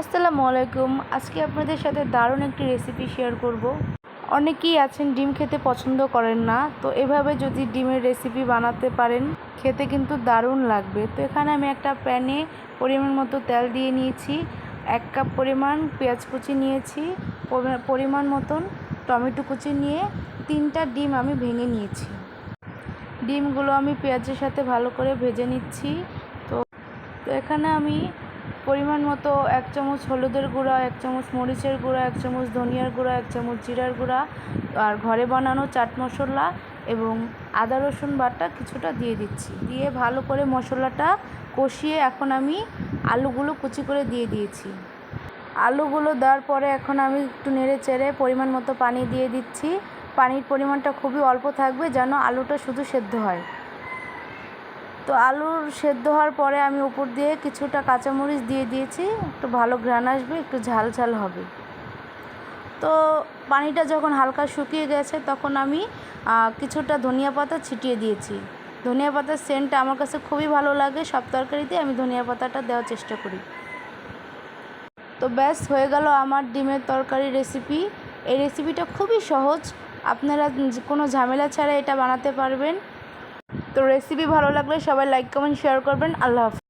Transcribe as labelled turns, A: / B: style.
A: আসসালামু আলাইকুম। আজকে আপনাদের সাথে দারুণ একটি রেসিপি শেয়ার করব। অনেকেই আছেন ডিম খেতে পছন্দ করেন না, তো এভাবে যদি ডিমের রেসিপি বানাতে পারেন খেতে কিন্তু দারুণ লাগবে। তো এখানে আমি একটা প্যানে পরিমাণ মতো তেল দিয়ে নিয়েছি, 1 কাপ পরিমাণ পেঁয়াজ কুচি নিয়েছি, পরিমাণ মতন টমেটো কুচি নিয়ে 3টা ডিম আমি ভেঙে নিয়েছি। ডিমগুলো আমি পেঁয়াজের সাথে ভালো করে ভেজে নিচ্ছি। তো এখানে আমি পরিমাণ মতো 1 চামচ হলুদের গুঁড়া, 1 চামচ মরিচের গুঁড়া, 1 চামচ ধনিয়ার গুঁড়া, 1 চামচ জিরার গুঁড়া আর ঘরে বানানো চাট মশলা এবং আদা রসুন বাটা কিছুটা দিয়ে দিচ্ছি। দিয়ে ভালো করে মশলাটা কষিয়ে এখন আমি আলুগুলো কুচি করে দিয়ে দিয়েছি। আলুগুলো দেওয়ার পরে এখন আমি একটু নেড়ে চেড়ে পরিমাণ মতো পানি দিয়ে দিচ্ছি। পানির পরিমাণটা খুবই অল্প থাকবে যেন আলুটা শুধু সেদ্ধ হয়। তো আলুর সেদ্ধ হওয়ার পরে আমি উপর দিয়ে কিছুটা কাঁচামরিচ দিয়ে দিয়েছি, একটু ভালো ঘ্রাণ আসবে, একটু ঝাল ঝাল হবে। তো পানিটা যখন হালকা শুকিয়ে গেছে তখন আমি কিছুটা ধনিয়া পাতা ছিটিয়ে দিয়েছি। ধনিয়া পাতার সেন্টটা আমার কাছে খুবই ভালো লাগে, সব তরকারিতে আমি ধনিয়া পাতাটা দেওয়ার চেষ্টা করি। তো ব্যাস হয়ে গেল আমার ডিমের তরকারি রেসিপি। এই রেসিপিটা খুবই সহজ, আপনারা কোনো ঝামেলা ছাড়া এটা বানাতে পারবেন। তো রেসিপি ভালো লাগলে সবাই লাইক কমেন্ট শেয়ার করবেন। আল্লাহ হাফেজ।